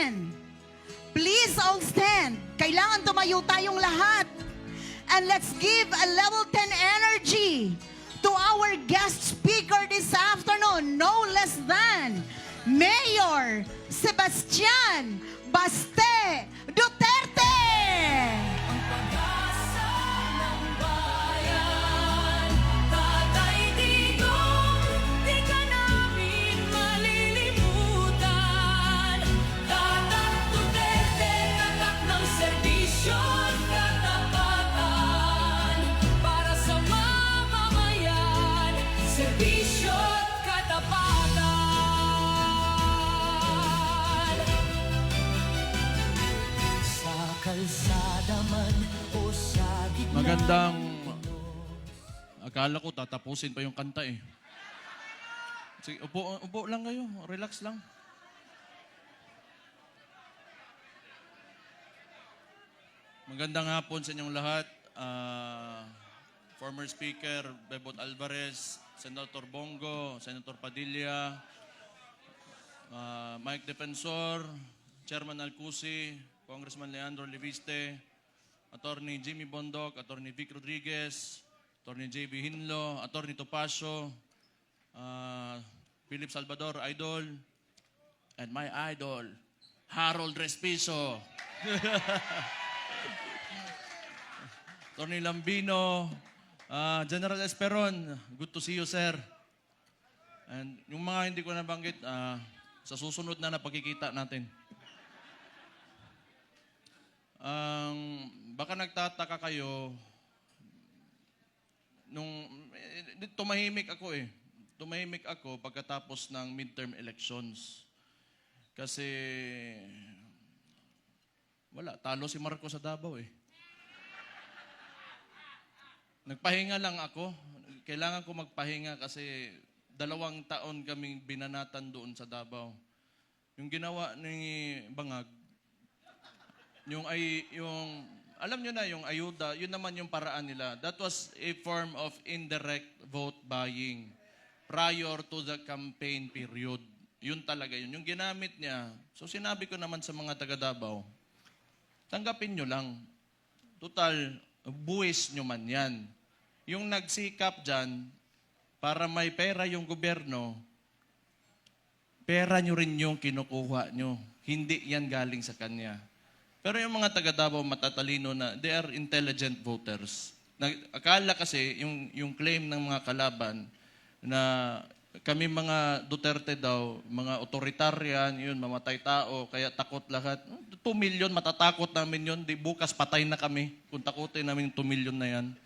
stand. Please all stand. Kailangan tumayo tayong lahat. And let's give a level 10 energy to our guest speaker this afternoon, no less than Mayor Sebastian Baste Duterte. Ang pag-asa ng bayan, Tatay Digong, di ka namin malilimutan. Tatak Duterte, tatak ng serbisyon, katapatan. Para sa mamamayan, serbisyon, katapatan. Sa kalsada man o sa gitna. Magandang... Akala ko tatapusin pa yung kanta eh. Sige, upo lang kayo. Relax lang. Magandang hapon sa inyong lahat. Former Speaker Bebot Alvarez, Senator Bongo, Senator Padilla, Mike Defensor, Chairman Alcusi, Congressman Leandro Leviste, Attorney Jimmy Bondoc, Attorney Vic Rodriguez, Attorney J.B. Hinlo, Attorney Topacio, Philip Salvador, Idol, and my idol, Harold Respiso. Attorney Lambino, General Esperon, good to see you, sir. And yung mga hindi ko nabanggit, sa susunod na pagkikita natin. Baka nagtataka kayo, tumahimik ako eh. Tumahimik ako pagkatapos ng midterm elections. Kasi, talo si Marcos sa Davao eh. Nagpahinga lang ako. Kailangan ko magpahinga kasi 2 taon kaming binanatan doon sa Davao. Yung ginawa ni Bangag, alam nyo na yung ayuda, yun naman yung paraan nila. That was a form of indirect vote buying prior to the campaign period. Yun talaga yun. Yung ginamit niya, so sinabi ko naman sa mga taga Davao, tanggapin nyo lang. Total, buwis nyo man yan. Yung nagsikap dyan, para may pera yung gobyerno, pera nyo rin yung kinukuha nyo. Hindi yan galing sa kanya. Pero yung mga taga Davao matatalino na, they are intelligent voters. Akala kasi, yung claim ng mga kalaban, na kami mga Duterte daw, mga authoritarian, yun, mamatay tao, kaya takot lahat. 2 million, matatakot namin yun. Di bukas patay na kami kung takutin namin 2 million na yan.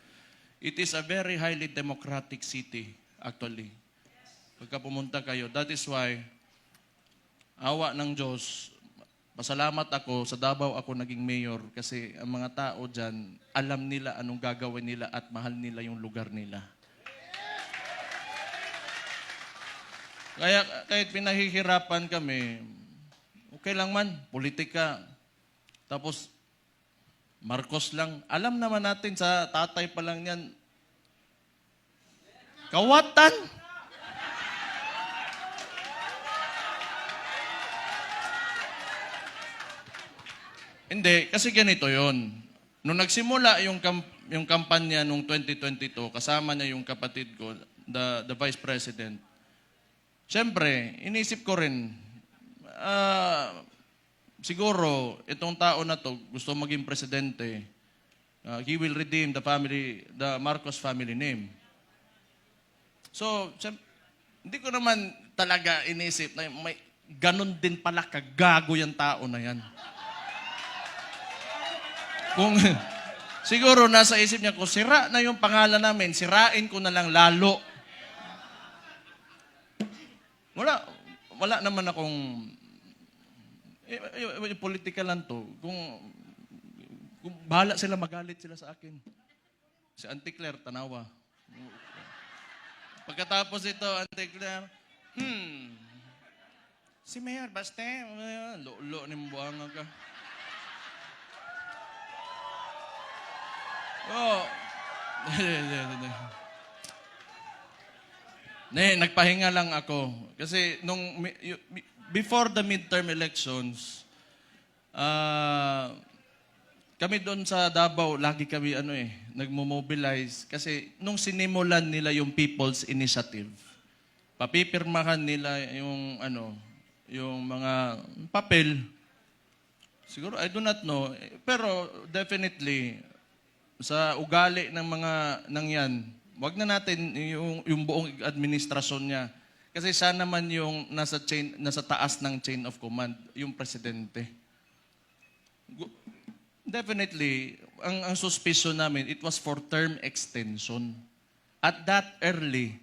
It is a very highly democratic city, actually. Pagka pumunta kayo, that is why, awa ng Diyos, pasalamat ako, sa Davao ako naging mayor kasi ang mga tao dyan, alam nila anong gagawin nila at mahal nila yung lugar nila. Kaya kahit pinahihirapan kami, okay lang man, politika. Tapos, Marcos lang. Alam naman natin sa tatay pa lang yan, kawatan. Hindi, kasi ganito yon. Nung nagsimula yung kampanya nung 2022, kasama niya yung kapatid ko, the Vice President, siyempre, inisip ko rin, siguro, itong tao na to gusto maging presidente. He will redeem the Marcos family name. So, hindi ko naman talaga inisip na may ganun din pala kagago yung tao na yan. Kung siguro nasa isip niya, kung sira na yung pangalan namin, sirain ko na lang lalo. Wala naman akong political lang to. Kung bahala sila, magalit sila sa akin. Si Auntie Claire, tanawa. Pagkatapos ito, Auntie Claire, si Mayor Baste, lo ni mbuanga ka. Oh. Nagpahinga lang ako. Kasi before the midterm elections, Kami doon sa Davao, lagi kami nagmo-mobilize kasi nung sinimulan nila yung People's Initiative, papipirmahan nila yung mga papel. Siguro I do not know, pero definitely sa ugali ng mga nangyan, wag na natin yung buong administrasyon niya. Kasi siya naman yung nasa taas ng chain of command, yung presidente. Definitely, ang suspicion namin, it was for term extension. At that early,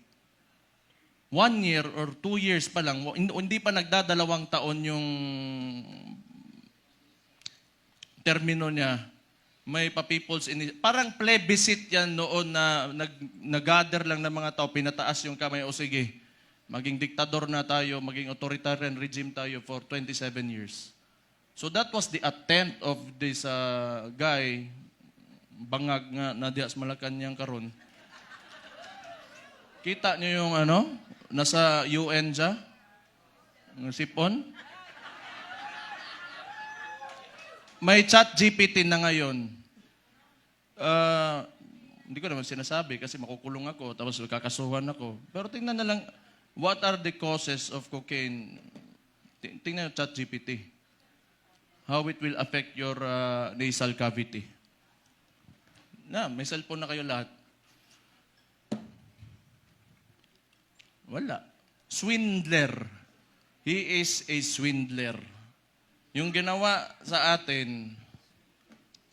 1 year or 2 years pa lang, hindi pa nagdadalawang taon yung termino niya, may parang plebiscite yan noon na nag-gather lang ng mga tao, pinataas yung kamay, o sige, maging diktador na tayo, maging authoritarian regime tayo for 27 years. So that was the attempt of this guy, bangag nga na dias Malacanang karon. Kita niyo yung nasa UN siya, ng sipon. May chat GPT na ngayon. Hindi ko naman sinasabi kasi makukulong ako, tapos kakasuhan ako. Pero tingnan na lang, what are the causes of cocaine? Tingnan yung chat GPT. How it will affect your nasal cavity. May cellphone na kayo lahat. Wala. Swindler. He is a swindler. Yung ginawa sa atin,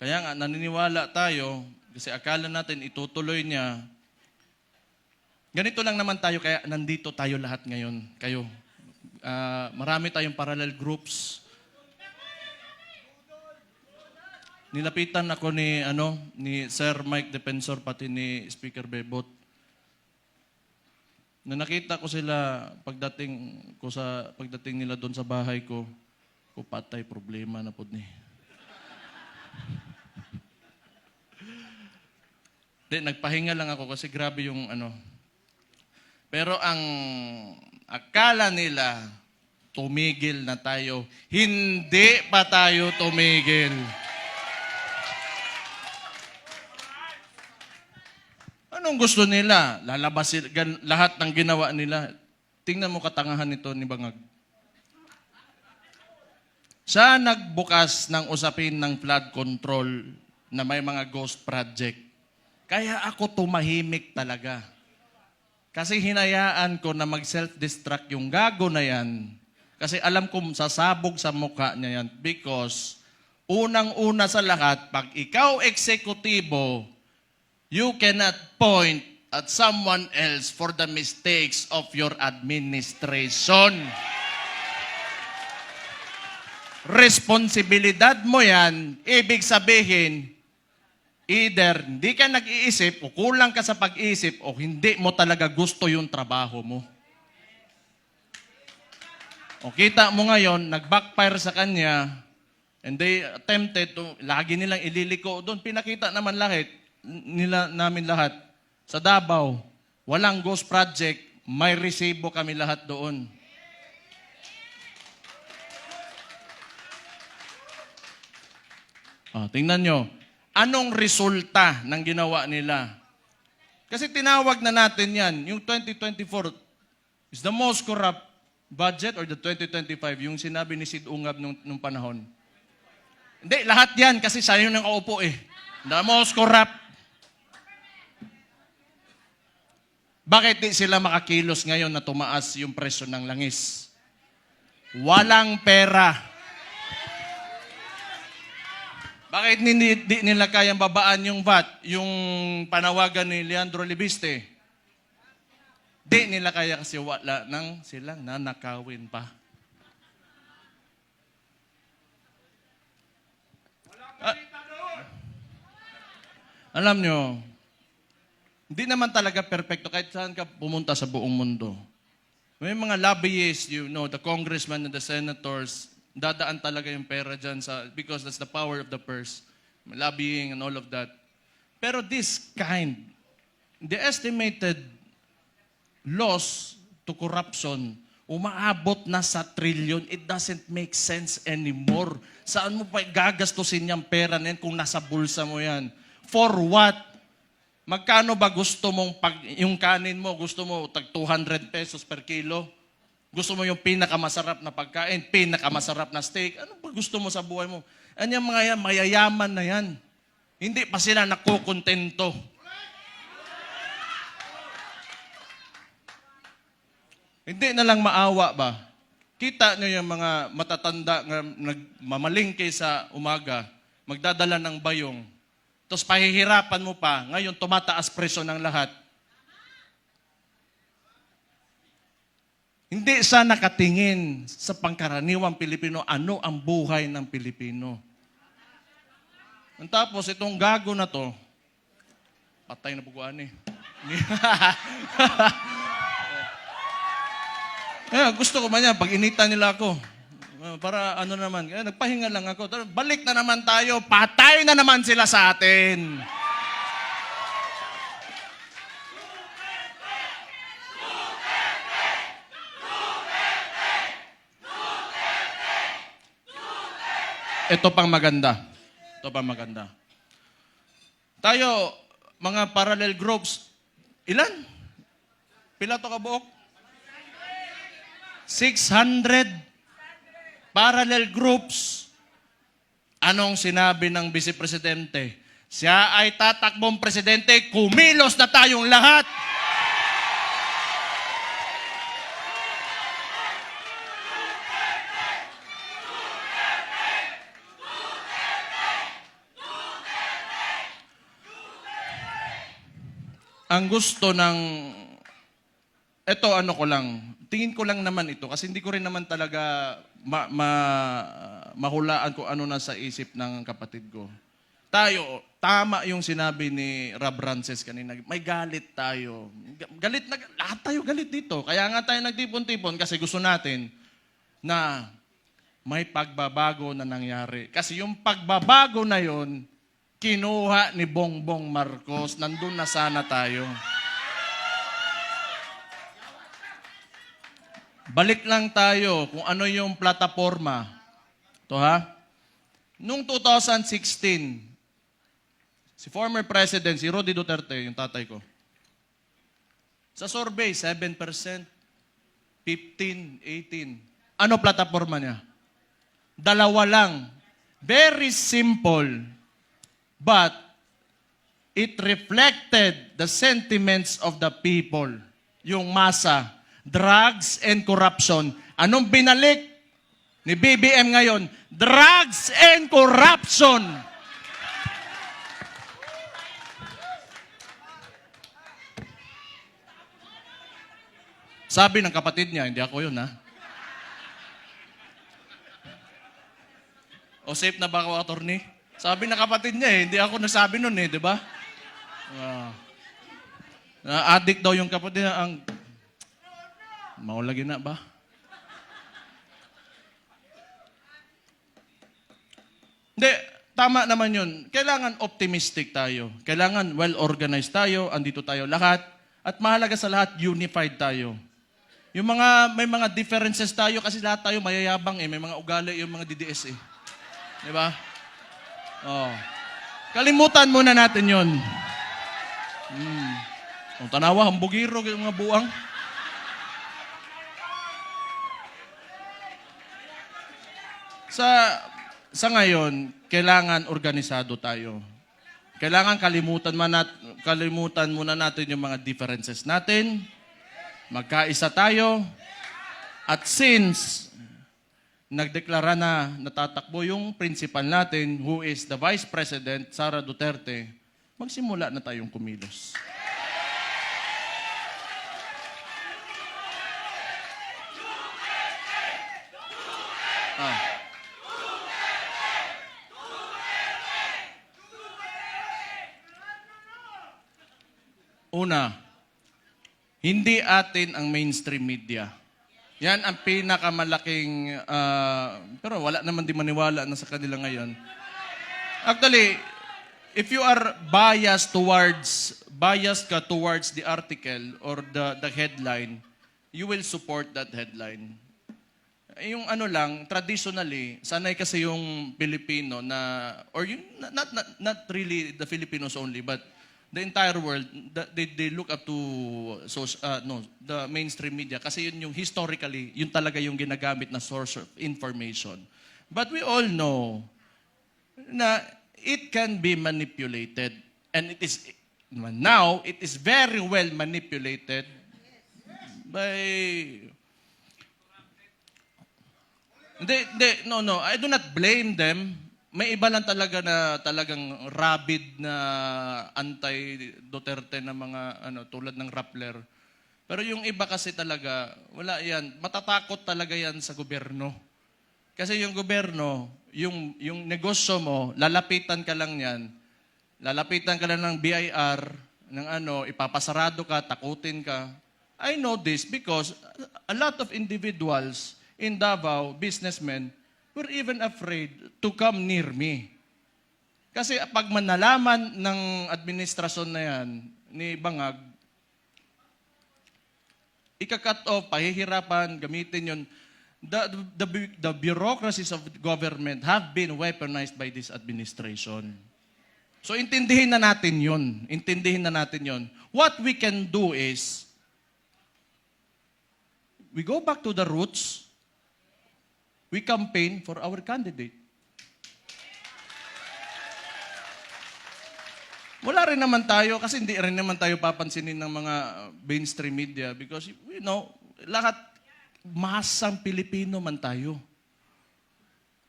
kaya nga naniniwala tayo, kasi akala natin itutuloy niya. Ganito lang naman tayo, kaya nandito tayo lahat ngayon. Kayo. Marami tayong parallel groups. Nilapitan ako ni Sir Mike Defensor, pati ni Speaker Bebot. Na nakita ko sila pagdating nila doon sa bahay ko, patay problema na pod ni. Nagpahinga lang ako kasi grabe yung Pero ang akala nila, tumigil na tayo. Hindi pa tayo tumigil. Anong gusto nila? Lalabas lahat ng ginawa nila. Tingnan mo katangahan nito ni Bangag. Siya nagbukas ng usapin ng flood control na may mga ghost project. Kaya ako tumahimik talaga. Kasi hinayaan ko na mag-self-destruct yung gago na yan. Kasi alam ko sasabog sa mukha niya yan. Because unang-una sa lahat, pag ikaw eksekutibo, you cannot point at someone else for the mistakes of your administration. Responsibilidad mo yan, ibig sabihin, either hindi ka nag-iisip o kulang ka sa pag-iisip o hindi mo talaga gusto yung trabaho mo. O kita mo ngayon, nag-backfire sa kanya, and they attempted to, lagi nilang ililiko doon. Pinakita naman namin lahat. Sa Davao, walang ghost project, may resibo kami lahat doon. Tingnan nyo, anong resulta ng ginawa nila? Kasi tinawag na natin yan, yung 2024 is the most corrupt budget or the 2025, yung sinabi ni Sid Ungab nung panahon. Hindi, lahat yan kasi siya yung nakaupo eh. The most corrupt. Bakit di sila makakilos ngayon na tumaas yung presyo ng langis? Walang pera. Bakit di nila kayang babaan yung VAT, yung panawagan ni Leandro Libiste? Di nila kaya kasi wala nang silang nanakawin pa. Alam nyo, hindi naman talaga perfecto kahit saan ka pumunta sa buong mundo. May mga lobbyists, the congressmen and the senators, dadaan talaga yung pera dyan because that's the power of the purse. Lobbying and all of that. Pero the estimated loss to corruption umaabot na sa trillion. It doesn't make sense anymore. Saan mo pa gagastusin yung pera na yan kung nasa bulsa mo yan? For what? Magkano ba gusto mong, yung kanin mo, gusto mo tag 200 pesos per kilo? Gusto mo yung pinakamasarap na pagkain, pinakamasarap na steak? Ano ba gusto mo sa buhay mo? Ano yung mga yan, mayayaman na yan. Hindi pa sila nakukontento. Hindi na lang maawa ba? Kita nyo yung mga matatanda nga nagmamalingke sa umaga, magdadala ng bayong, tapos pahihirapan mo pa, ngayon tumataas presyo ng lahat. Hindi siya nakatingin sa pangkaraniwang Pilipino, ano ang buhay ng Pilipino. Ang tapos, itong gago na to, patay na buguan eh. Gusto ko man yan, pag initan nila ako, para ano naman, nagpahinga lang ako. Balik na naman tayo, patay na naman sila sa atin. Ito pang maganda. Ito pang maganda. Tayo, mga parallel groups, ilan? Pila to kabuok? 600 parallel groups. Anong sinabi ng Vice Presidente? Siya ay tatakbong presidente, kumilos na tayong lahat. Ang gusto ng, eto ano ko lang, tingin ko lang naman ito kasi hindi ko rin naman talaga mahulaan kung ano na sa isip ng kapatid ko. Tayo, tama yung sinabi ni Rob Rances kanina, may galit tayo. Galit na, lahat tayo galit dito. Kaya nga tayo nagtipon-tipon kasi gusto natin na may pagbabago na nangyari. Kasi yung pagbabago na yon, kinuha ni Bongbong Marcos, nandun na sana tayo. Balik lang tayo kung ano yung plataforma. Ito ha. Noong 2016, si former President, si Roddy Duterte, yung tatay ko, sa survey, 7%, 15, 18. Ano plataforma niya? Dalawa lang. Very simple. But it reflected the sentiments of the people. Yung masa. Drugs and corruption. Anong binalik ni BBM ngayon? Drugs and corruption. Sabi ng kapatid niya, hindi ako yun ha. O safe na ba ako, attorney? Sabi ng kapatid niya hindi ako nasabi nun di ba? Addict daw yung kapatid niya, ang maulagi na ba? Hindi, tama naman yun. Kailangan optimistic tayo. Kailangan well-organized tayo, andito tayo lahat. At mahalaga sa lahat, unified tayo. Yung may mga differences tayo kasi lahat tayo mayayabang may mga ugali yung mga DDS Di ba? Oh. Kalimutan muna natin yun. Kung tanawa, hambugiro, yung mga buang. Sa ngayon, kailangan organisado tayo. Kailangan kalimutan muna natin yung mga differences natin. Magkaisa tayo. At since nagdeklara na natatakbo yung principal natin, who is the Vice President, Sara Duterte, magsimula na tayong kumilos. Una, hindi atin ang mainstream media. Yan ang pinakamalaking, pero wala naman di maniwala na sa kanila ngayon. Actually, if you are biased ka towards the article or the headline, you will support that headline. Yung ano lang, traditionally, sanay kasi yung Pilipino na, or yung, not really the Filipinos only, but the entire world, they look up to the mainstream media kasi yun yung historically, yun talaga yung ginagamit na source of information. But we all know na it can be manipulated. And it is, now, it is very well manipulated by... No, I do not blame them. May iba lang talaga na talagang rabid na anti-Duterte na mga tulad ng Rappler. Pero yung iba kasi talaga, wala yan. Matatakot talaga yan sa gobyerno. Kasi yung gobyerno, yung negosyo mo, lalapitan ka lang yan. Lalapitan ka lang ng BIR, ng ipapasarado ka, takutin ka. I know this because a lot of individuals in Davao, businessmen, were even afraid to come near me. Kasi pag manalaman ng administrasyon na yan, ni Bangag, ika-cut off, pahihirapan, gamitin yun. The bureaucracies of government have been weaponized by this administration. So intindihin na natin yun. Intindihin na natin yun. What we can do is, we go back to the roots. We campaign for our candidate. Wala rin naman tayo, kasi hindi rin naman tayo papansinin ng mga mainstream media because, lahat, masang Pilipino man tayo.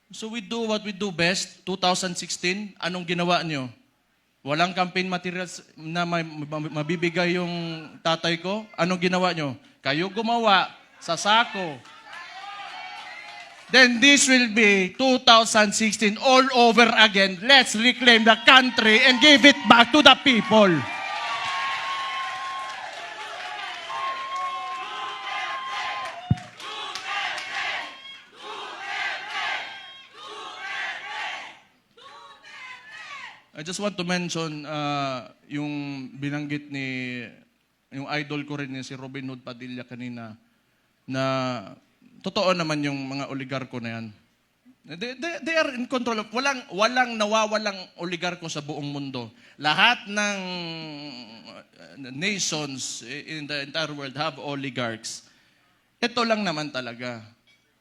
So we do what we do best. 2016, anong ginawa nyo? Walang campaign materials na mabibigay yung tatay ko? Anong ginawa nyo? Kayo gumawa sa sako. Then this will be 2016 all over again. Let's reclaim the country and give it back to the people. I just want to mention yung binanggit yung idol ko rin si Robin Hood Padilla kanina na totoo naman yung mga oligarko na yan. They are in control of, walang nawawalang oligarko sa buong mundo. Lahat ng nations in the entire world have oligarchs. Ito lang naman talaga.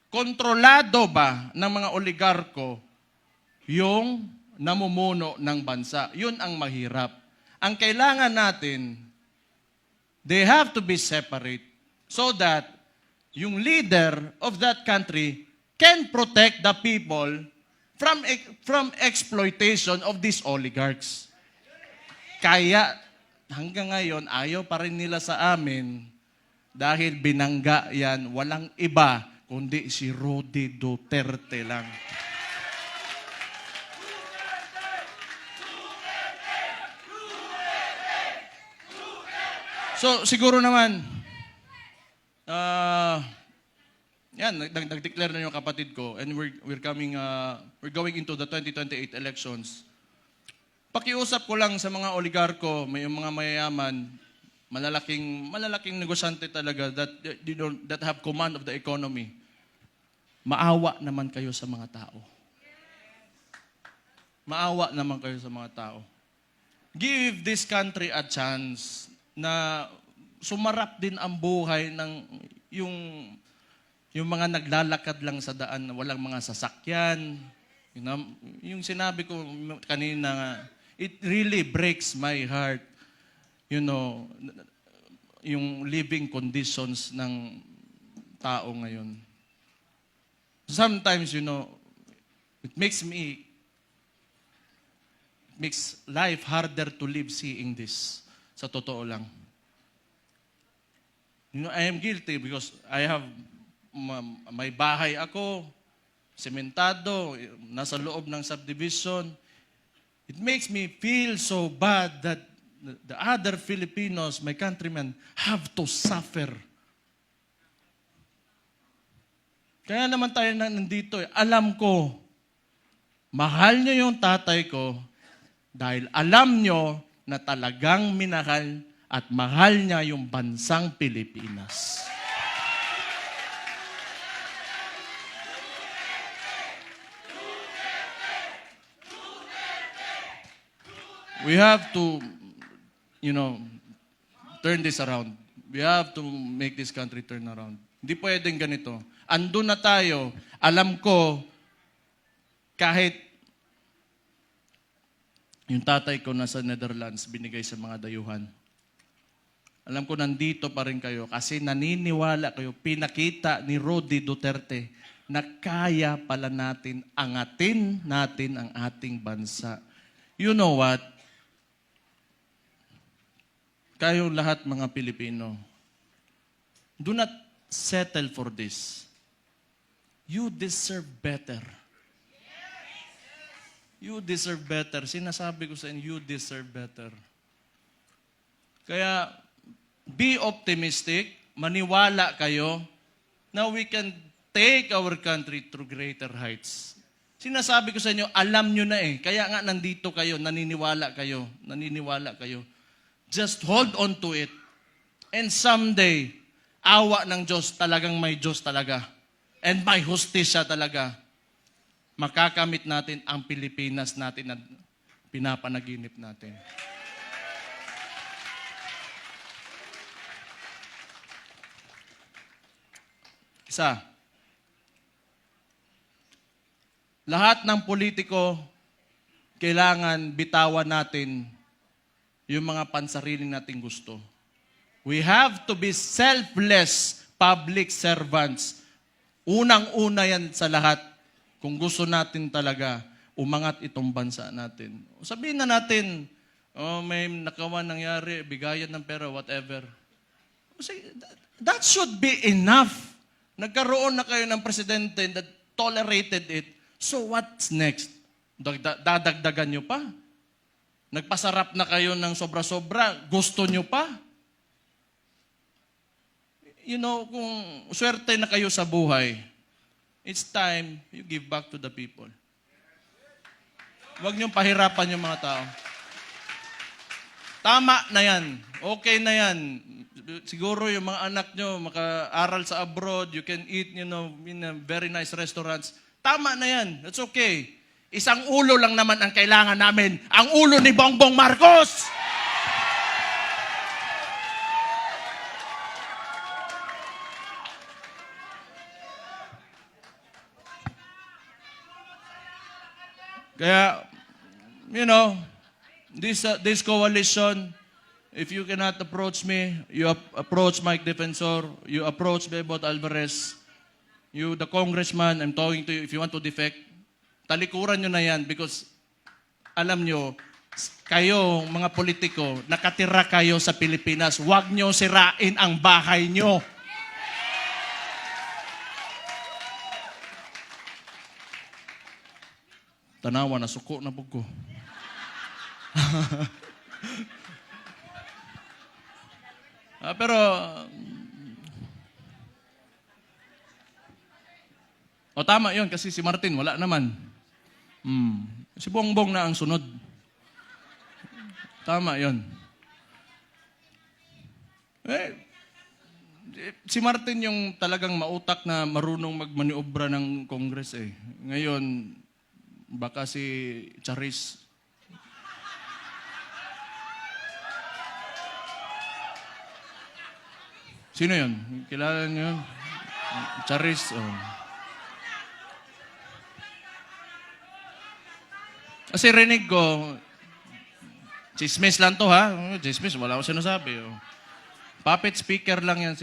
Kontrolado ba ng mga oligarko yung namumuno ng bansa? Yun ang mahirap. Ang kailangan natin, they have to be separate so that yung leader of that country can protect the people from exploitation of these oligarchs. Kaya hanggang ngayon, ayaw pa rin nila sa amin dahil binangga yan, walang iba kundi si Rudy Duterte lang. So siguro naman, nag-declare na yung kapatid ko and we're going into the 2028 elections. Pakiusap ko lang sa mga oligarko, may mga mayayaman, malalaking negosyante talaga that have command of the economy. Maawa naman kayo sa mga tao. Maawa naman kayo sa mga tao. Give this country a chance na sumarap din ang buhay ng yung mga naglalakad lang sa daan, walang mga sasakyan. Yung sinabi ko kanina, it really breaks my heart. Yung living conditions ng tao ngayon. Sometimes, it makes life harder to live seeing this. Sa totoo lang. I am guilty because I have may bahay ako, sementado, nasa loob ng subdivision. It makes me feel so bad that the other Filipinos, my countrymen, have to suffer. Kaya naman tayo nandito. Alam ko, mahal nyo yung tatay ko dahil alam nyo na talagang minahal at mahal niya yung bansang Pilipinas. we have to, turn this around. We have to make this country turn around. Hindi pwedeng ganito. Andun na tayo. Alam ko, kahit yung tatay ko nasa Netherlands, binigay sa mga dayuhan. Alam ko nandito pa rin kayo kasi naniniwala kayo, pinakita ni Rodi Duterte na kaya pala natin angatin natin ang ating bansa. You know what? Kayo lahat mga Pilipino, do not settle for this. You deserve better. You deserve better. Sinasabi ko sa inyo, you deserve better. Kaya, be optimistic, maniwala kayo na we can take our country through greater heights. Sinasabi ko sa inyo, alam nyo na eh. Kaya nga nandito kayo, naniniwala kayo. Just hold on to it. And someday, awa ng Diyos, talagang may Diyos talaga. And may hustisya talaga. Makakamit natin ang Pilipinas natin na pinapanaginip natin. Isa, lahat ng politiko, kailangan bitawan natin yung mga pansariling nating gusto. We have to be selfless public servants. Unang-una yan sa lahat. Kung gusto natin talaga umangat itong bansa natin. Sabihin na natin, may nakawan nangyari, bigayan ng pera, whatever. That should be enough. Nagkaroon na kayo ng presidente that tolerated it. So what's next? Dadagdagan nyo pa? Nagpasarap na kayo ng sobra-sobra, gusto nyo pa? Kung swerte na kayo sa buhay, it's time you give back to the people. Huwag niyong pahirapan yung mga tao. Tama na yan. Okay na yan. Siguro yung mga anak nyo maka-aral sa abroad, you can eat, in a very nice restaurants. Tama na yan. That's okay. Isang ulo lang naman ang kailangan namin. Ang ulo ni Bongbong Marcos! Kaya, this coalition, if you cannot approach me, you approach Mike Defensor, you approach Bebot Alvarez, you, the congressman, I'm talking to you, if you want to defect, talikuran nyo na yan because alam nyo, kayo, mga politiko, nakatira kayo sa Pilipinas, huwag nyo sirain ang bahay nyo. Tanawa, nasuko na po ko. Pero, tama yun kasi si Martin, wala naman. Si Bongbong na ang sunod. Tama yun. Si Martin yung talagang mautak na marunong magmaniobra ng Congress eh. Ngayon, baka si Charis. Sino yun? Kilala niyo yun? Charis. Kasi rinig ko, chismis lang to ha. Chismis, wala akong sinasabi. Puppet speaker lang yan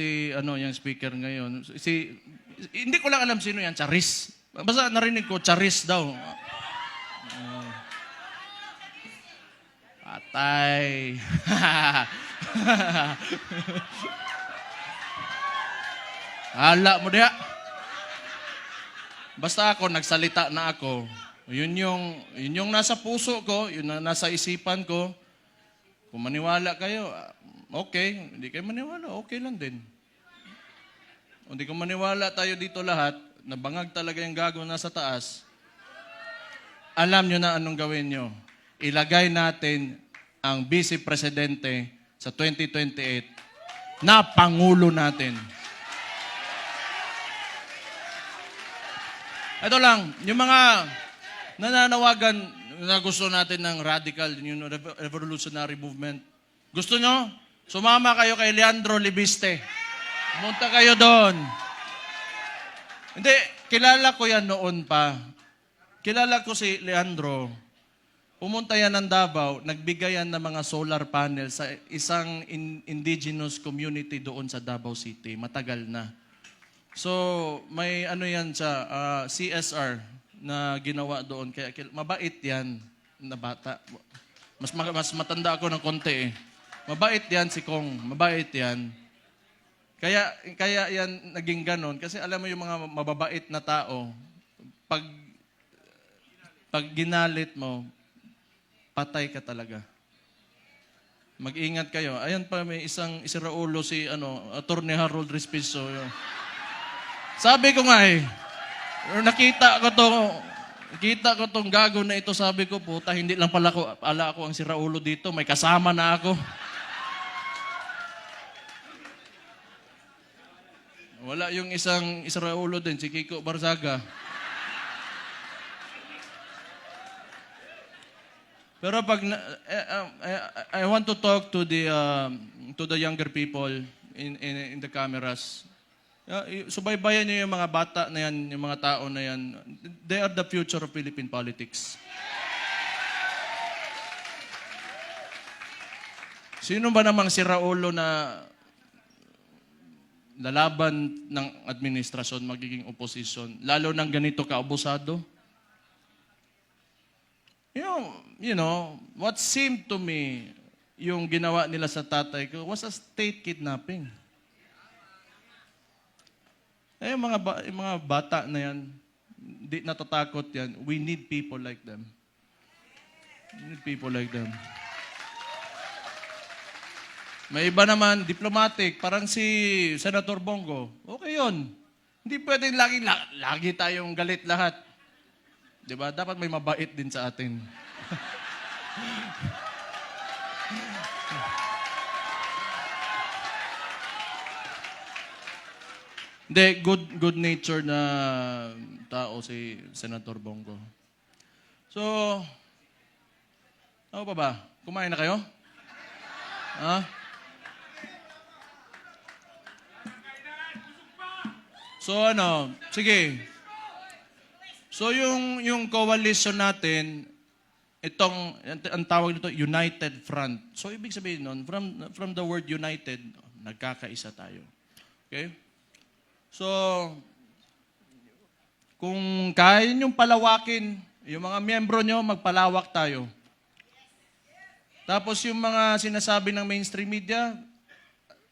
yung speaker ngayon. Hindi ko lang alam sino yan, Charis. Basta narinig ko, Charis daw. Patay. Hala mo diha. Basta ako, nagsalita na ako. Yun yung nasa puso ko, yun na nasa isipan ko. Kung maniwala kayo, okay. Hindi kayo maniwala, okay lang din. Kung hindi ko maniwala tayo dito lahat, nabangag talaga yung gagawin nasa taas, alam nyo na anong gawin nyo. Ilagay natin ang Vice Presidente sa 2028 na Pangulo natin. Ito lang, yung mga nananawagan, na gusto natin ng radical, yung revolutionary movement. Gusto nyo? Sumama kayo kay Leandro Libiste. Pumunta kayo doon. Hindi, kilala ko yan noon pa. Kilala ko si Leandro. Pumunta yan ng Davao, nagbigay yan ng mga solar panel sa isang indigenous community doon sa Davao City. Matagal na. So, may ano yan sa CSR na ginawa doon. Kaya mabait yan na bata. Mas matanda ako ng konti eh. Mabait yan si Kong. Mabait yan. Kaya yan naging ganon. Kasi alam mo yung mga mababait na tao, pag ginalit mo, patay ka talaga. Mag-ingat kayo. Ayan pa, may isang isiraulo si Attorney Harold Respiso. Sabi ko nga nakita ko tong gago na ito, sabi ko, puta, hindi lang pala ako ang siraulo dito, may kasama na ako. Wala yung isang isiraulo din, si Kiko Barzaga. Pero pag I want to talk to the younger people in the cameras. Subaybayan niyo yung mga bata na yan, yung mga tao na yan. They are the future of Philippine politics. Sino ba namang siraulo na lalaban ng administrasyon, magiging opposition, lalo ng ganito kaabusado? You know, what seemed to me, yung ginawa nila sa tatay ko, was a state kidnapping. Yung mga bata na yan, di natatakot yan. We need people like them. We need people like them. May iba naman, diplomatic, parang si Senator Bongo. Okay yun. Hindi pwedeng lagi tayong galit lahat. Diba? Dapat may mabait din sa atin. Hindi, good nature na tao si Senator Bongo. So, ano pa ba? Kumain na kayo? Ha? So sige. So yung coalition natin, ang tawag nito, United Front. So ibig sabihin nun, from the word united, nagkakaisa tayo. Okay? So, kung kaya niyong palawakin, yung mga miyembro nyo, magpalawak tayo. Tapos yung mga sinasabi ng mainstream media,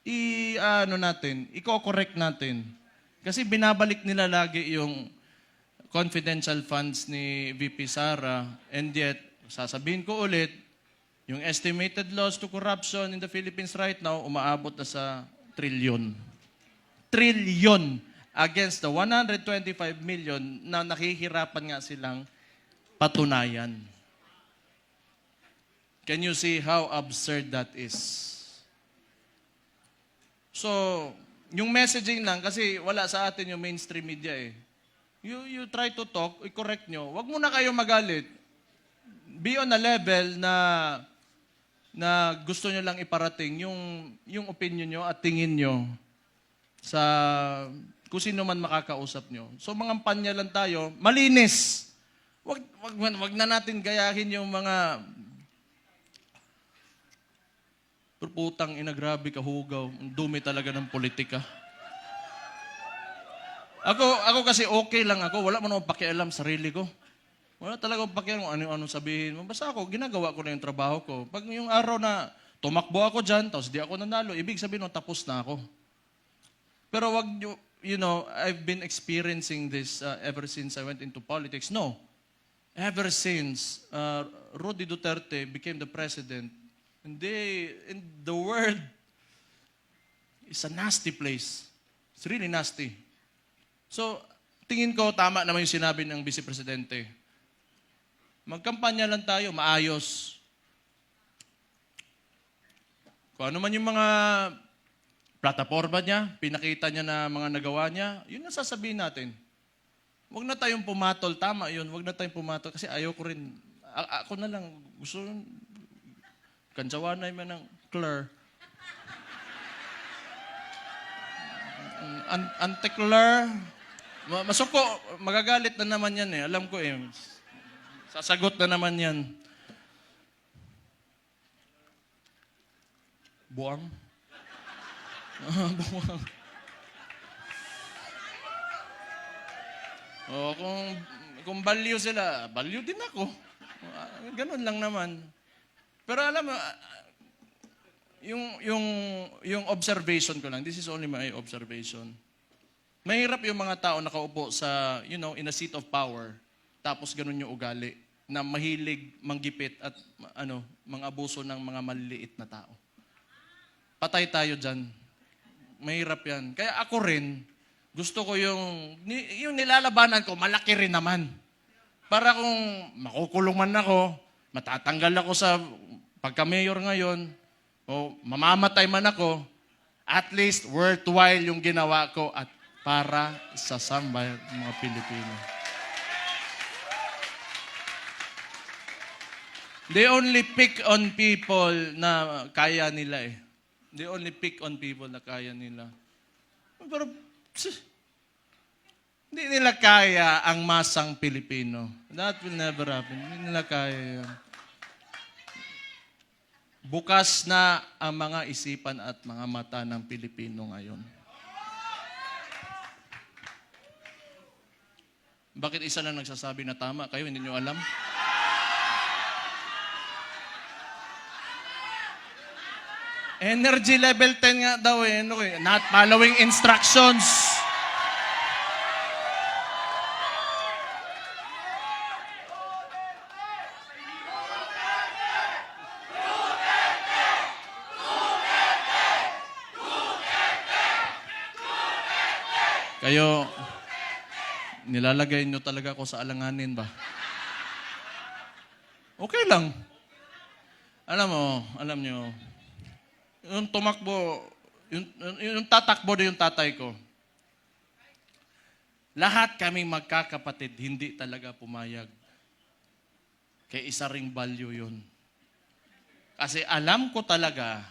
i-correct natin. Kasi binabalik nila lagi yung confidential funds ni VP Sara, and yet, sasabihin ko ulit, yung estimated loss to corruption in the Philippines right now, umaabot na sa trilyon. Trilyon against the 125 million na nakihirapan nga silang patunayan. Can you see how absurd that is? So, yung messaging lang, kasi wala sa atin yung mainstream media eh. You try to talk, i-correct nyo. Huwag muna kayo magalit. Be on a level na gusto nyo lang iparating yung opinion nyo at tingin nyo sa kung sino man makakausap nyo. So mga panya lang tayo, malinis. Wag na natin gayahin yung mga putang ina, grabe kahugaw. Ang dumi talaga ng politika. Ako kasi okay lang ako. Wala man akong pakialam sa sarili ko. Wala talaga akong pakialam kung ano sabihin mo. Basta ako, ginagawa ko na yung trabaho ko. Pag yung araw na tumakbo ako dyan, tapos di ako nanalo, ibig sabihin tapos na ako. Pero wag nyo, I've been experiencing this ever since I went into politics. No. Ever since Rudy Duterte became the president, and the world is a nasty place. It's really nasty. So, tingin ko tama naman yung sinabi ng Vice Presidente. Magkampanya lang tayo, maayos. Kung ano man yung mga plataforma niya, pinakita niya na mga nagawa niya, yun ang sasabihin natin. Huwag na tayong pumatol. Tama yun, huwag na tayong pumatol. Kasi ayoko rin, ako na lang, gusto, kansawanay man ng Claire. Ante Claire, masuko, magagalit na naman yan eh. Alam ko eh. Sasagot na naman yan. Buwang? Buwang. O, kung value sila, value din ako. Ganun lang naman. Pero alam mo, yung observation ko lang, this is only my observation. Mahirap yung mga tao nakaupo sa, in a seat of power, tapos ganun yung ugali, na mahilig manggipit at mang-abuso ng mga maliliit na tao. Patay tayo dyan. Mahirap yan. Kaya ako rin, gusto ko yung nilalabanan ko, malaki rin naman. Para kung makukulong man ako, matatanggal ako sa pagka-mayor ngayon, o mamamatay man ako, at least worthwhile yung ginawa ko at para sa sambayan ng mga Pilipino. They only pick on people na kaya nila eh. They only pick on people na kaya nila. Pero, hindi nila kaya ang masang Pilipino. That will never happen. Hindi nila kaya yan. Bukas na ang mga isipan at mga mata ng Pilipino ngayon. Bakit isa lang nagsasabi na tama? Kayo, hindi nyo alam? Energy level 10 nga daw eh. Not following instructions. Kayo, nilalagay nyo talaga ako sa alanganin ba? Okay lang. Alam nyo, yung tumakbo, yung tatakbo na yung tatay ko, lahat kaming magkakapatid, hindi talaga pumayag. Kaya isa ring value yun. Kasi alam ko talaga,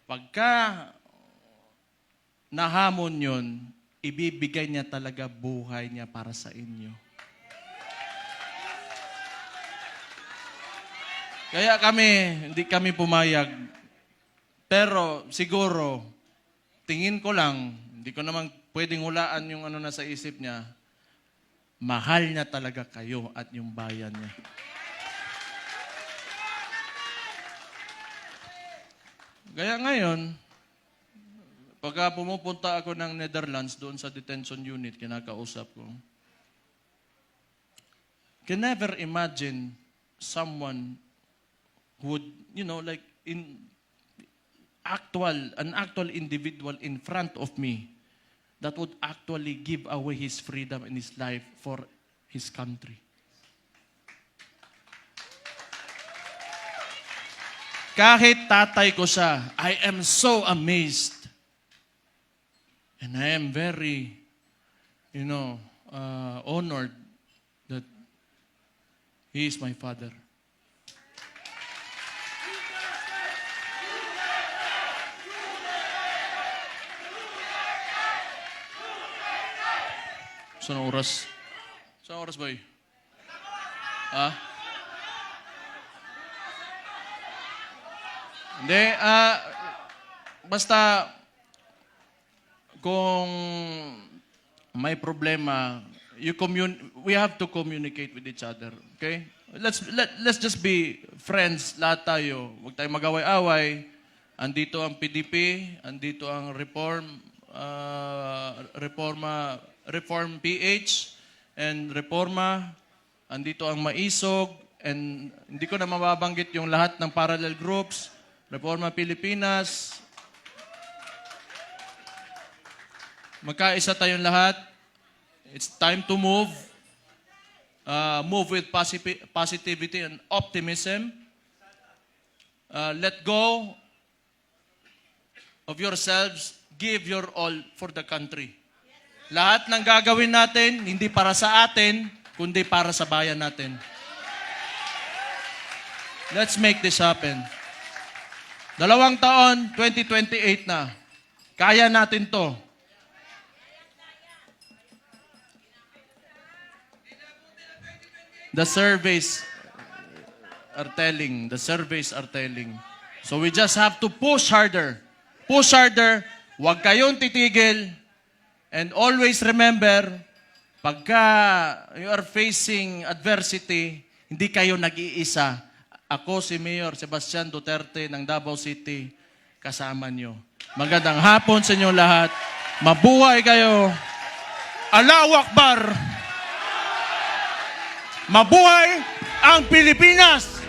pagka nahamon yun, ibibigay niya talaga buhay niya para sa inyo. Kaya hindi kami pumayag. Pero siguro, tingin ko lang, hindi ko naman pwedeng hulaan yung nasa isip niya, mahal niya talaga kayo at yung bayan niya. Kaya ngayon, pagka pumupunta ako ng Netherlands doon sa detention unit, kinakausap ko, can never imagine someone who would, like an actual individual in front of me that would actually give away his freedom and his life for his country. Kahit tatay ko siya, I am so amazed. And I am very, honored that he is my father. Saan oras? Saan oras, boy? Ha? Hindi, basta kung may problema, we have to communicate with each other. Okay? Let's just be friends, lahat tayo. Huwag tayong mag-away-away. Andito ang PDP, andito ang Reform PH, and Reforma, andito ang Maisog, and hindi ko na mababanggit yung lahat ng parallel groups, Reforma Pilipinas. Magkaisa tayong lahat. It's time to move. Move with positivity and optimism. Let go of yourselves. Give your all for the country. Lahat ng gagawin natin, hindi para sa atin, kundi para sa bayan natin. Let's make this happen. 2 taon, 2028 na. Kaya natin to. The surveys are telling. The surveys are telling. So we just have to push harder. Push harder. Huwag kayong titigil. And always remember, pagka you are facing adversity, hindi kayo nag-iisa. Ako si Mayor Sebastian Duterte ng Davao City, kasama nyo. Magandang hapon sa inyo lahat. Mabuhay kayo. Allahu Akbar! Mabuhay ang Pilipinas!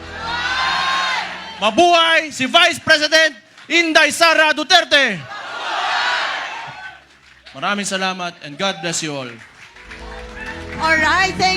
Mabuhay si Vice President Inday Sara Duterte! Maraming salamat and God bless you all. All right, thank